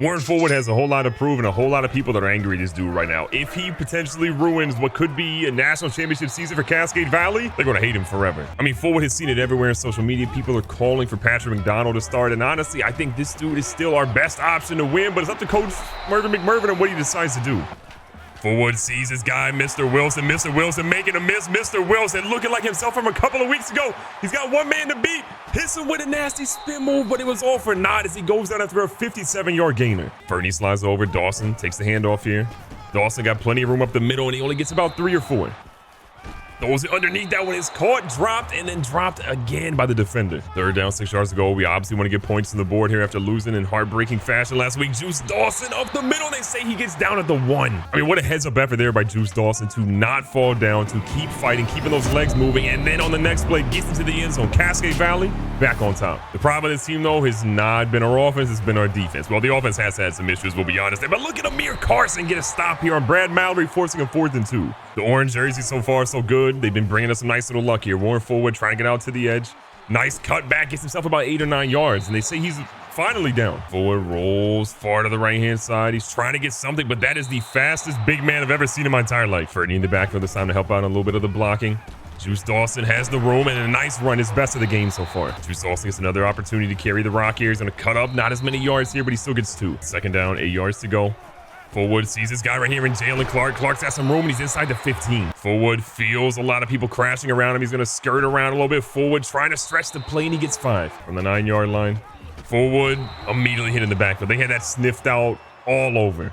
Warren Forward has a whole lot to prove and a whole lot of people that are angry at this dude right now. If he potentially ruins what could be a national championship season for Cascade Valley, they're going to hate him forever. I mean, Forward has seen it everywhere in social media. People are calling for Patrick McDonald to start. And honestly, I think this dude is still our best option to win, but it's up to Coach Mervin McMervin and what he decides to do. Forward sees his guy, Mr. Wilson. Mr. Wilson making a miss. Mr. Wilson looking like himself from a couple of weeks ago. He's got one man to beat. Hits him with a nasty spin move, but it was all for naught as he goes down after a 57-yard gainer. Fernie slides over. Dawson takes the handoff here. Dawson got plenty of room up the middle, and he only gets about 3 or 4. Throws it underneath. That one is caught, dropped, and then dropped again by the defender. 3rd down, 6 yards to go. We obviously want to get points on the board here after losing in heartbreaking fashion last week. Juice Dawson up the middle. They say he gets down at the 1. I mean, what a heads-up effort there by Juice Dawson to not fall down, to keep fighting, keeping those legs moving, and then on the next play, gets into the end zone. Cascade Valley back on top. The problem with this team, though, has not been our offense. It's been our defense. Well, the offense has had some issues, we'll be honest. But look at Amir Carson get a stop here on Brad Mallory, forcing a 4th and 2. The orange jersey so far so good. They've been bringing us some nice little luck here. Warren Forward trying to get out to the edge. Nice cutback, gets himself about 8 or 9 yards, and they say he's finally down. Forward rolls far to the right-hand side. He's trying to get something, but that is the fastest big man I've ever seen in my entire life. Fernie in the backfield this time to help out on a little bit of the blocking. Juice Dawson has the room and a nice run, his best of the game so far. Juice Dawson gets another opportunity to carry the rock here. He's going to cut up, not as many yards here, but he still gets 2. 2nd down, 8 yards to go. Forward sees this guy right here in Jalen Clark. Clark's got some room and he's inside the 15. Forward feels a lot of people crashing around him. He's going to skirt around a little bit. Forward trying to stretch the play and he gets 5 from the 9-yard line. Forward immediately hit in the backfield. They had that sniffed out all over.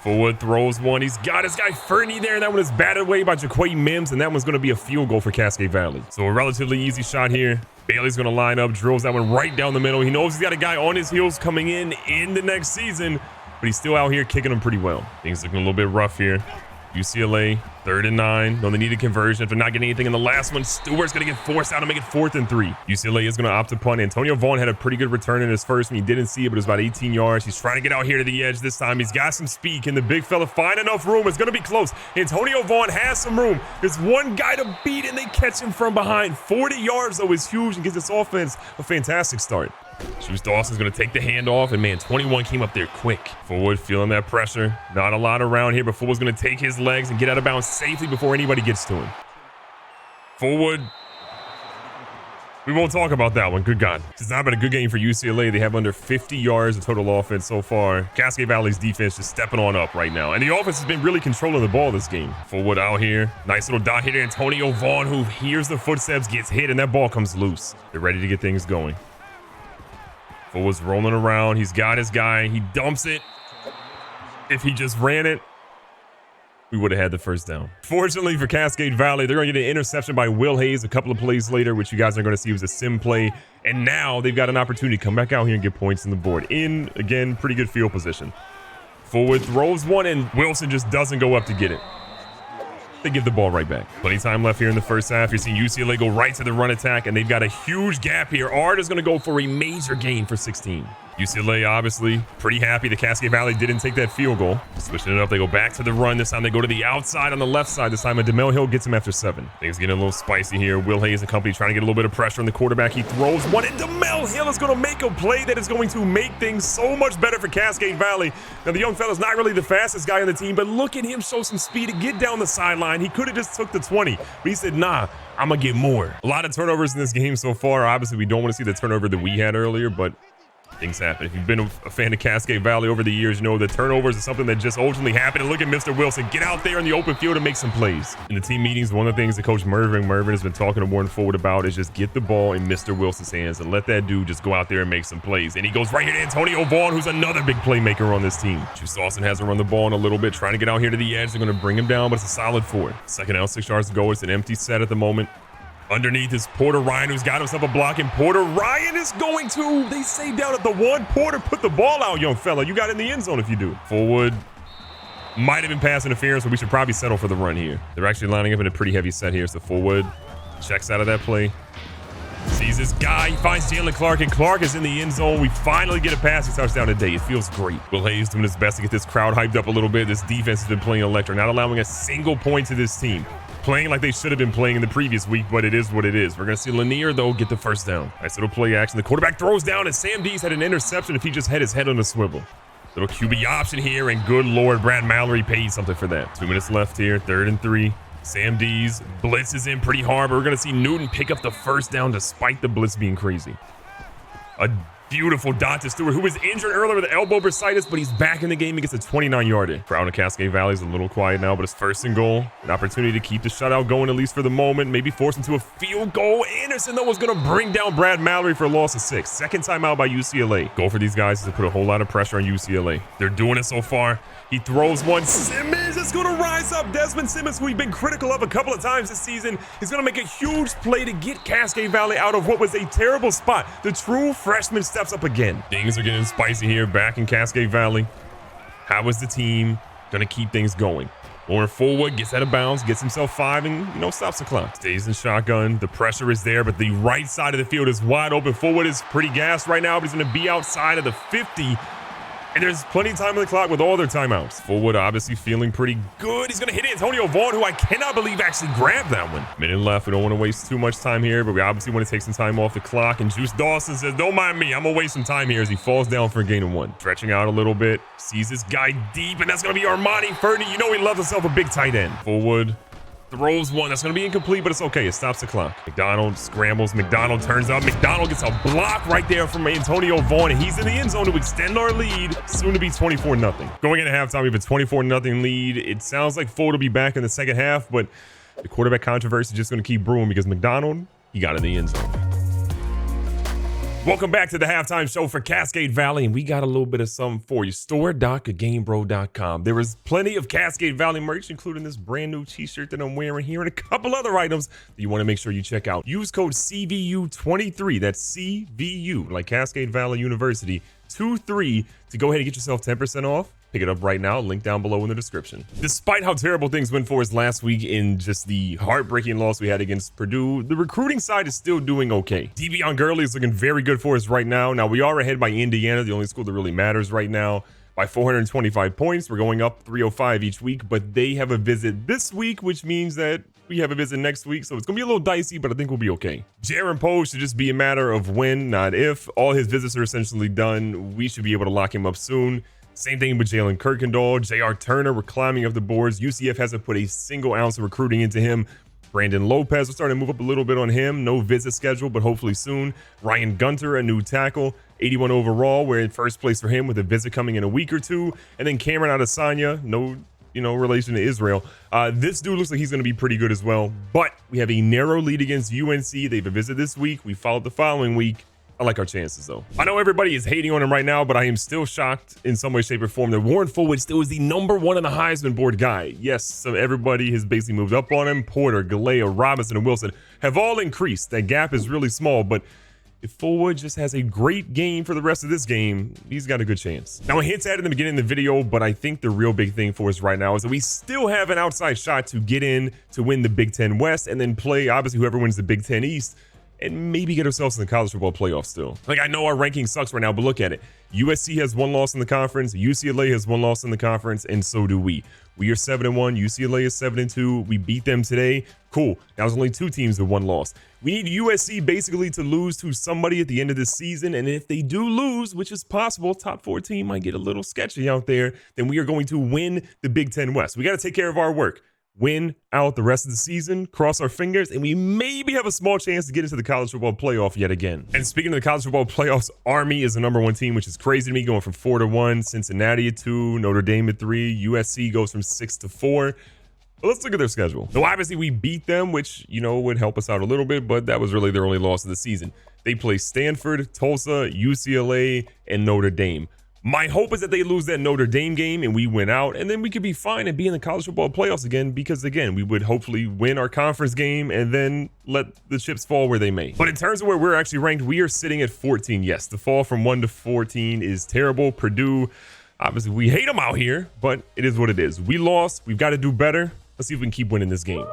Forward throws one. He's got his guy Fernie there, and that one is batted away by Jaquay Mims, and that one's going to be a field goal for Cascade Valley. So a relatively easy shot here. Bailey's going to line up, drills that one right down the middle. He knows he's got a guy on his heels coming in the next season, but he's still out here kicking them pretty well. Things looking a little bit rough here. UCLA, 3rd and 9. No, they need a conversion. After not getting anything in the last one, Stewart's going to get forced out to make it 4th and 3. UCLA is going to opt to punt. Antonio Vaughn had a pretty good return in his first one. He didn't see it, but it was about 18 yards. He's trying to get out here to the edge this time. He's got some speed. Can the big fella find enough room? It's going to be close. Antonio Vaughn has some room. There's one guy to beat, and they catch him from behind. 40 yards, though, is huge and gives this offense a fantastic start. Juice Dawson's going to take the handoff, and man, 21 came up there quick. Forward feeling that pressure. Not a lot around here, but Forward's going to take his legs and get out of bounds safely before anybody gets to him. Forward. We won't talk about that one. Good God. It's not been a good game for UCLA. They have under 50 yards of total offense so far. Cascade Valley's defense just stepping on up right now. And the offense has been really controlling the ball this game. Forward out here. Nice little dot hitter. Antonio Vaughn, who hears the footsteps, gets hit, and that ball comes loose. They're ready to get things going. Forward's rolling around. He's got his guy. He dumps it. If he just ran it, we would have had the 1st down. Fortunately for Cascade Valley, they're going to get an interception by Will Hayes a couple of plays later, which you guys are going to see was a sim play. And now they've got an opportunity to come back out here and get points on the board. In, again, pretty good field position. Forward throws one, and Wilson just doesn't go up to get it. They give the ball right back. Plenty of time left here in the first half. You're seeing UCLA go right to the run attack, and they've got a huge gap here. Ard is going to go for a major gain for 16. UCLA obviously pretty happy the Cascade Valley didn't take that field goal. Switching it up, they go back to the run. This time they go to the outside on the left side. This time DeMel Hill gets him after 7. Things getting a little spicy here. Will Hayes and company trying to get a little bit of pressure on the quarterback. He throws one, and DeMel Hill is going to make a play that is going to make things so much better for Cascade Valley. Now, the young fella's not really the fastest guy on the team, but look at him show some speed to get down the sideline. He could have just took the 20, but he said, nah, I'm going to get more. A lot of turnovers in this game so far. Obviously, we don't want to see the turnover that we had earlier, but things happen. If you've been a fan of Cascade Valley over the years, you know that turnovers is something that just ultimately happen. And look at Mr. Wilson. Get out there in the open field and make some plays. In the team meetings, one of the things that Coach Mervin McMervin has been talking to Warren Forward about is just get the ball in Mr. Wilson's hands and let that dude just go out there and make some plays. And he goes right here to Antonio Vaughn, who's another big playmaker on this team. Juice Dawson has to run the ball in a little bit, trying to get out here to the edge. They're going to bring him down, but it's a solid 4. 2nd down, 6 yards to go. It's an empty set at the moment. Underneath is Porter Ryan, who's got himself a block, and Porter Ryan is going to, they say down at the 1. Porter, put the ball out, young fella. You got in the end zone if you do. Forward might have been pass interference, but we should probably settle for the run here. They're actually lining up in a pretty heavy set here, so Forward checks out of that play. Sees this guy, he finds Jalen Clark, and Clark is in the end zone. We finally get a passing touchdown today. It feels great. Will Hayes doing his best to get this crowd hyped up a little bit. This defense has been playing electric, not allowing a single point to this team. Playing like they should have been playing in the previous week, but it is what it is. We're going to see Lanier, though, get the 1st down. Nice little play action. The quarterback throws down, and Sam Dees had an interception if he just had his head on a swivel. Little QB option here, and good Lord, Brad Mallory paid something for that. 2 minutes left here, 3rd and 3. Sam D's blitz is in pretty hard, but we're going to see Newton pick up the first down despite the blitz being crazy. A beautiful dot to Stewart, who was injured earlier with elbow bursitis, but he's back in the game. He gets a 29-yarder. Crowd in Cascade Valley is a little quiet now, but it's 1st and goal. An opportunity to keep the shutout going, at least for the moment. Maybe force him to a field goal. Anderson, though, was going to bring down Brad Mallory for a loss of 6. Second timeout by UCLA. Goal for these guys is to put a whole lot of pressure on UCLA. They're doing it so far. He throws one. Simmons is going to rise up. Desmond Simmons, who we've been critical of a couple of times this season, is going to make a huge play to get Cascade Valley out of what was a terrible spot. The true freshman steps up again. Things are getting spicy here back in Cascade Valley. How is the team going to keep things going? Going forward, gets out of bounds, gets himself 5, and, stops the clock. Stays in shotgun. The pressure is there, but the right side of the field is wide open. Forward is pretty gassed right now, but he's going to be outside of the 50. And there's plenty of time on the clock with all their timeouts. Forward obviously feeling pretty good. He's going to hit Antonio Vaughn, who I cannot believe actually grabbed that one. Minute left. We don't want to waste too much time here, but we obviously want to take some time off the clock. And Juice Dawson says, don't mind me. I'm going to waste some time here as he falls down for a gain of 1. Stretching out a little bit. Sees this guy deep, and that's going to be Armani Fernie. You know he loves himself a big tight end. Forward. Throws one. That's going to be incomplete, but it's okay. It stops the clock. McDonald scrambles. McDonald turns up. McDonald gets a block right there from Antonio Vaughn, and he's in the end zone to extend our lead. Soon to be 24-0. Going into halftime, we have a 24-0 lead. It sounds like Ford will be back in the second half, but the quarterback controversy is just going to keep brewing because McDonald, he got in the end zone. Welcome back to the halftime show for Cascade Valley, and we got a little bit of something for you. Store.GoodGameBro.com. There is plenty of Cascade Valley merch, including this brand new t-shirt that I'm wearing here and a couple other items that you want to make sure you check out. Use code CVU23, that's CVU, like Cascade Valley University, 23, to go ahead and get yourself 10% off. Pick it up right now, link down below in the description. Despite how terrible things went for us last week in just the heartbreaking loss we had against Purdue, the recruiting side is still doing okay. Devion Gurley is looking very good for us right now. Now, we are ahead by Indiana, the only school that really matters right now, by 425 points. We're going up 305 each week, but they have a visit this week, which means that we have a visit next week, so it's going to be a little dicey, but I think we'll be okay. Jaron Poe should just be a matter of when, not if. All his visits are essentially done. We should be able to lock him up soon. Same thing with Jalen Kirkendall, J.R. Turner. We're climbing up the boards. UCF hasn't put a single ounce of recruiting into him. Brandon Lopez, we're starting to move up a little bit on him. No visit schedule, but hopefully soon. Ryan Gunter, a new tackle, 81 overall. We're in first place for him with a visit coming in a week or two. And then Cameron Adesanya, no relation to Israel. This dude looks like he's going to be pretty good as well. But we have a narrow lead against UNC. They have a visit this week. We followed the following week. I like our chances, though. I know everybody is hating on him right now, but I am still shocked in some way, shape, or form that Warren Fullwood still is the #1 on the Heisman board guy. Yes, so everybody has basically moved up on him. Porter, Galea, Robinson, and Wilson have all increased. That gap is really small, but if Fullwood just has a great game for the rest of this game, he's got a good chance. Now, I hinted at it in the beginning of the video, but I think the real big thing for us right now is that we still have an outside shot to get in to win the Big Ten West and then play, obviously, whoever wins the Big Ten East and maybe get ourselves in the college football playoff still. Like, I know our ranking sucks right now, but look at it. USC has 1 loss in the conference. UCLA has 1 loss in the conference, and so do we. We are 7-1. UCLA is 7-2. We beat them today. Cool. Now there's only 2 teams with 1 loss. We need USC basically to lose to somebody at the end of the season, and if they do lose, which is possible, top 4 team might get a little sketchy out there, then we are going to win the Big Ten West. We got to take care of our work. Win out the rest of the season, cross our fingers, and we maybe have a small chance to get into the college football playoff yet again. And speaking of the college football playoffs, Army is the #1 team, which is crazy to me, going from 4-1, Cincinnati at 2, Notre Dame at 3, USC goes from 6-4. But let's look at their schedule. So obviously we beat them, which, would help us out a little bit, but that was really their only loss of the season. They play Stanford, Tulsa, UCLA, and Notre Dame. My hope is that they lose that Notre Dame game and we win out, and then we could be fine and be in the college football playoffs again because, again, we would hopefully win our conference game and then let the chips fall where they may. But in terms of where we're actually ranked, we are sitting at 14. Yes, the fall from 1 to 14 is terrible. Purdue, obviously, we hate them out here, but it is what it is. We lost. We've got to do better. Let's see if we can keep winning this game.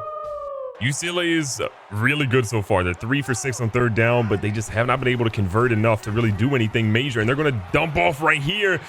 UCLA is really good so far. They're 3 for 6 on 3rd down, but they just have not been able to convert enough to really do anything major. And they're going to dump off right here.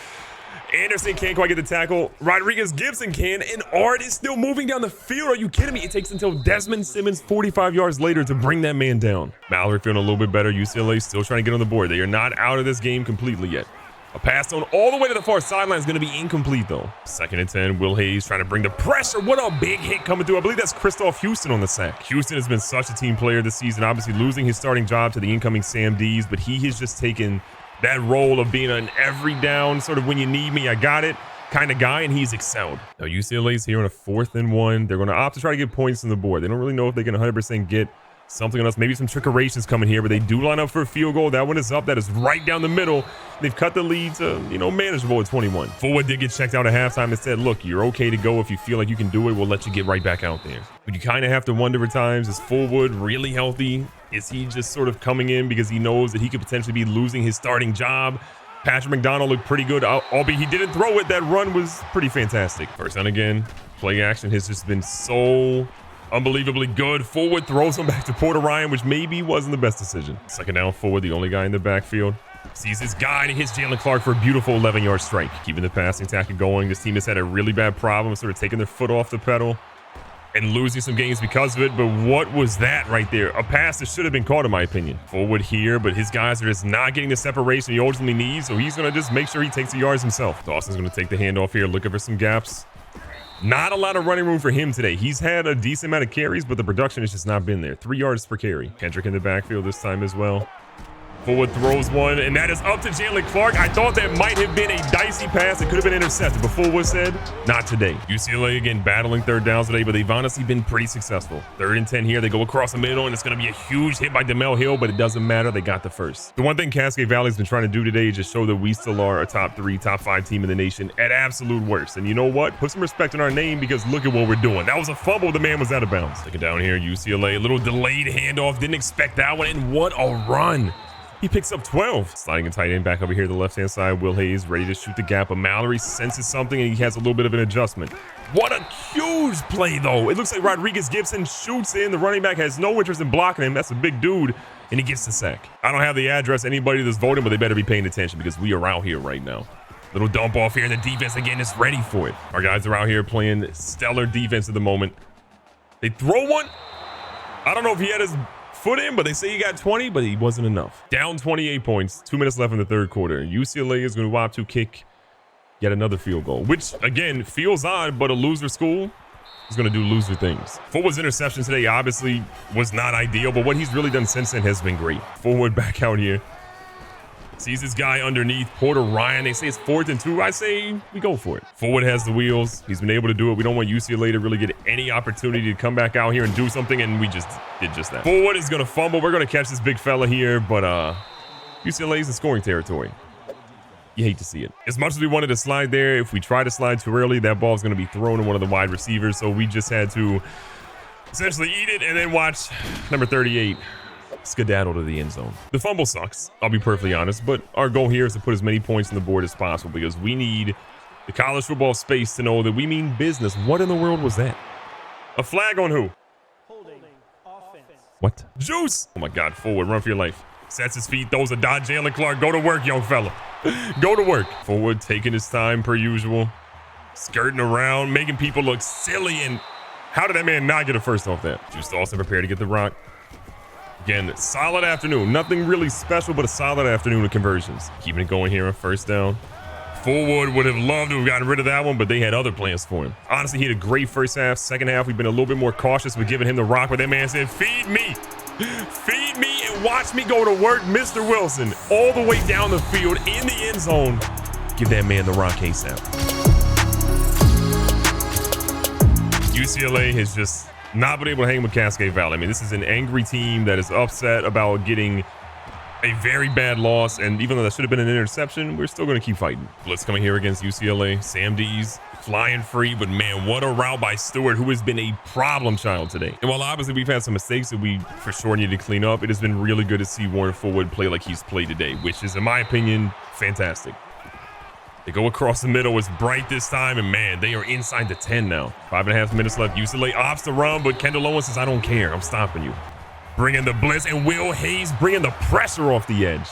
Anderson can't quite get the tackle. Rodriguez Gibson can, and Art is still moving down the field. Are you kidding me? It takes until Desmond Simmons 45 yards later to bring that man down. Mallory feeling a little bit better. UCLA still trying to get on the board. They are not out of this game completely yet. A pass thrown all the way to the far sideline is going to be incomplete, though. 2nd and 10. Will Hayes trying to bring the pressure. What a big hit coming through. I believe that's Christoph Houston on the sack. Houston has been such a team player this season, obviously losing his starting job to the incoming Sam Dees, but he has just taken that role of being an every down, sort of when you need me, I got it kind of guy, and he's excelled. Now, UCLA's here on a 4th and 1. They're going to opt to try to get points on the board. They don't really know if they can 100% get something on us. Maybe some trickerations coming here, but they do line up for a field goal. That one is up. That is right down the middle. They've cut the lead to, manageable at 21. Forward did get checked out at halftime and said, look, you're okay to go. If you feel like you can do it, we'll let you get right back out there. But you kind of have to wonder at times, is Fullwood really healthy? Is he just sort of coming in because he knows that he could potentially be losing his starting job? Patrick McDonald looked pretty good, albeit he didn't throw it. That run was pretty fantastic. First down again. Play action has just been so unbelievably good. Forward throws him back to Porter Ryan, which maybe wasn't the best decision. 2nd down. Forward, the only guy in the backfield. Sees his guy and he hits Jalen Clark for a beautiful 11-yard strike. Keeping the passing attack going. This team has had a really bad problem, sort of taking their foot off the pedal and losing some games because of it. But what was that right there? A pass that should have been caught, in my opinion. Forward here, but his guys are just not getting the separation he ultimately needs, so he's going to just make sure he takes the yards himself. Dawson's going to take the handoff here, looking for some gaps. Not a lot of running room for him today. He's had a decent amount of carries, but the production has just not been there. 3 yards per carry. Kendrick in the backfield this time as well. Forward throws one, and that is up to Jalen Clark. I thought that might have been a dicey pass. It could have been intercepted, but Forward said, not today. UCLA again battling 3rd downs today, but they've honestly been pretty successful. 3rd and 10 here. They go across the middle, and it's going to be a huge hit by DeMel Hill, but it doesn't matter. They got the first. The one thing Cascade Valley's been trying to do today is just show that we still are a top 3, top 5 team in the nation at absolute worst. And you know what? Put some respect in our name because look at what we're doing. That was a fumble. The man was out of bounds. Take it down here. UCLA, a little delayed handoff. Didn't expect that one, and what a run. He picks up 12. Sliding a tight end back over here to the left-hand side. Will Hayes ready to shoot the gap, but Mallory senses something, and he has a little bit of an adjustment. What a huge play, though. It looks like Rodriguez Gibson shoots in. The running back has no interest in blocking him. That's a big dude, and he gets the sack. I don't have the address anybody that's voting, but they better be paying attention because we are out here right now. Little dump off here, and the defense, again, is ready for it. Our guys are out here playing stellar defense at the moment. They throw one. I don't know if he had his foot in, but they say he got 20, but he wasn't enough. Down 28 points, 2 minutes left in the 3rd quarter. UCLA is going to opt to kick yet another field goal, which again feels odd, but a loser school is going to do loser things. Forward's interception today obviously was not ideal, but what he's really done since then has been great. Forward back out here. Sees his guy underneath, Porter Ryan. They say it's 4th and 2. I say we go for it. Forward has the wheels. He's been able to do it. We don't want UCLA to really get any opportunity to come back out here and do something, and we just did just that. Forward is going to fumble. We're going to catch this big fella here, but UCLA is in scoring territory. You hate to see it. As much as we wanted to slide there, if we try to slide too early, that ball is going to be thrown to one of the wide receivers, so we just had to essentially eat it and then watch number 38 skedaddle to the end zone. The fumble sucks, I'll be perfectly honest, but our goal here is to put as many points on the board as possible because we need the college football space to know that we mean business. What in the world was that? A flag on who? Holding offense. What? Juice! Oh my God, Forward, run for your life. Sets his feet, throws a dot. Jalen Clark, go to work, young fella. Go to work. Forward taking his time per usual. Skirting around, making people look silly, and how did that man not get a first off that? Juice Dawson prepared to get the rock. Again, solid afternoon. Nothing really special, but a solid afternoon of conversions. Keeping it going here on 1st down. Forward would have loved to have gotten rid of that one, but they had other plans for him. Honestly, he had a great first half. Second half, we've been a little bit more cautious with giving him the rock, but that man said, feed me. Feed me and watch me go to work, Mr. Wilson. All the way down the field in the end zone. Give that man the rock ASAP. UCLA has just not been able to hang with Cascade Valley. I mean, this is an angry team that is upset about getting a very bad loss, and even though that should have been an interception, we're still going to keep fighting. Blitz coming here against UCLA. Sam Dees flying free, but man, what a route by Stewart, who has been a problem child today. And while obviously we've had some mistakes that we for sure need to clean up, it has been really good to see Warren Forward play like he's played today, which is, in my opinion, fantastic. They go across the middle. It's bright this time, and man, they are inside the 10 now. 5.5 minutes left. UCLA opts to run, but Kendall Owens says, I don't care. I'm stopping you. Bringing the blitz, and Will Hayes bringing the pressure off the edge.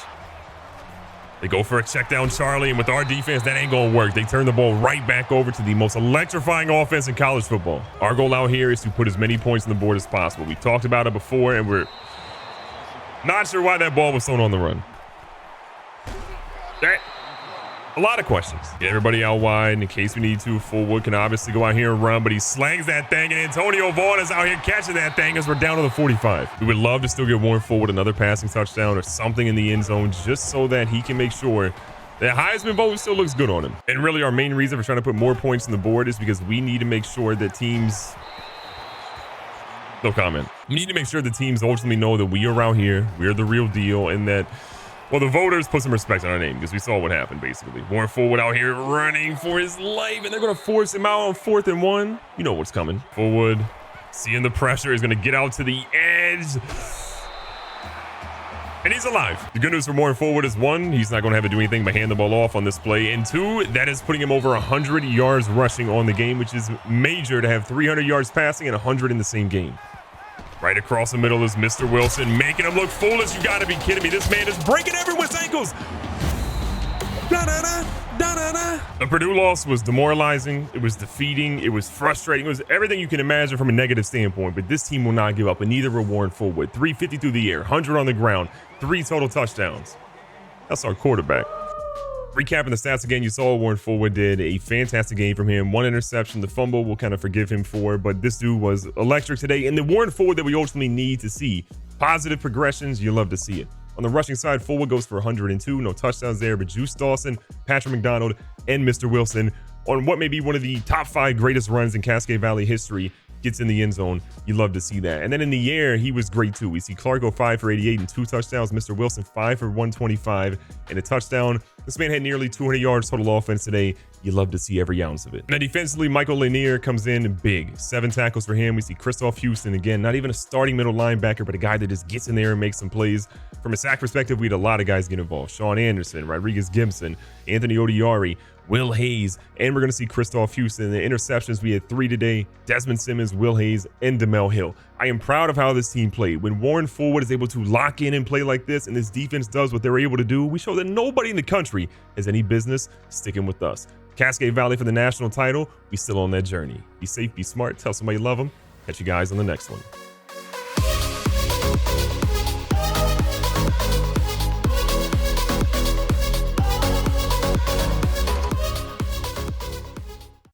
They go for a check down Charlie, and with our defense, that ain't going to work. They turn the ball right back over to the most electrifying offense in college football. Our goal out here is to put as many points on the board as possible. We talked about it before, and we're not sure why that ball was thrown on the run. A lot of questions. Get everybody out wide in case we need to. Fullwood can obviously go out here and run, but he slangs that thing, and Antonio Vaughn is out here catching that thing as we're down to the 45. We would love to still get Warren Fullwood another passing touchdown or something in the end zone just so that he can make sure that Heisman vote still looks good on him. And really our main reason for trying to put more points on the board is because we need to make sure that teams... No comment. We need to make sure the teams ultimately know that we are out here, we're the real deal, and that, well, the voters put some respect on our name because we saw what happened, basically. Warren Fullwood out here running for his life, and they're going to force him out on 4th and 1. You know what's coming. Fullwood, seeing the pressure, is going to get out to the edge. And he's alive. The good news for Warren Fullwood is 1, he's not going to have to do anything but hand the ball off on this play. And 2, that is putting him over 100 yards rushing on the game, which is major to have 300 yards passing and 100 in the same game. Right across the middle is Mr. Wilson, making him look foolish. You got to be kidding me. This man is breaking everyone's ankles. The Purdue loss was demoralizing. It was defeating. It was frustrating. It was everything you can imagine from a negative standpoint. But this team will not give up, and neither will Warren Fullwood. 350 through the air, 100 on the ground, 3 total touchdowns. That's our quarterback. Recapping the stats again, you saw Warren Fullwood did a fantastic game from him. 1 interception, the fumble we'll kind of forgive him for, but this dude was electric today. And the Warren Fullwood that we ultimately need to see, positive progressions, you love to see it. On the rushing side, Fullwood goes for 102, no touchdowns there, but Juice Dawson, Patrick McDonald, and Mr. Wilson on what may be one of the top 5 greatest runs in Cascade Valley history gets in the end zone. You love to see that. And then in the air, he was great too. We see Clark go 5 for 88 and 2 touchdowns. Mr. Wilson 5 for 125 and a touchdown. This man had nearly 200 yards total offense today. You love to see every ounce of it. Now defensively, Michael Lanier comes in big. 7 tackles for him. We see Christoph Houston again, not even a starting middle linebacker, but a guy that just gets in there and makes some plays. From a sack perspective, we had a lot of guys get involved. Sean Anderson, Rodriguez Gibson, Anthony Odiari, Will Hayes, and we're going to see Christoph Houston. In the interceptions, we had 3 today: Desmond Simmons, Will Hayes, and DeMel Hill. I am proud of how this team played. When Warren Fullwood is able to lock in and play like this, and this defense does what they're able to do, we show that nobody in the country has any business sticking with us. Cascade Valley for the national title. We still on that journey. Be safe, be smart, tell somebody you love them. Catch you guys on the next one.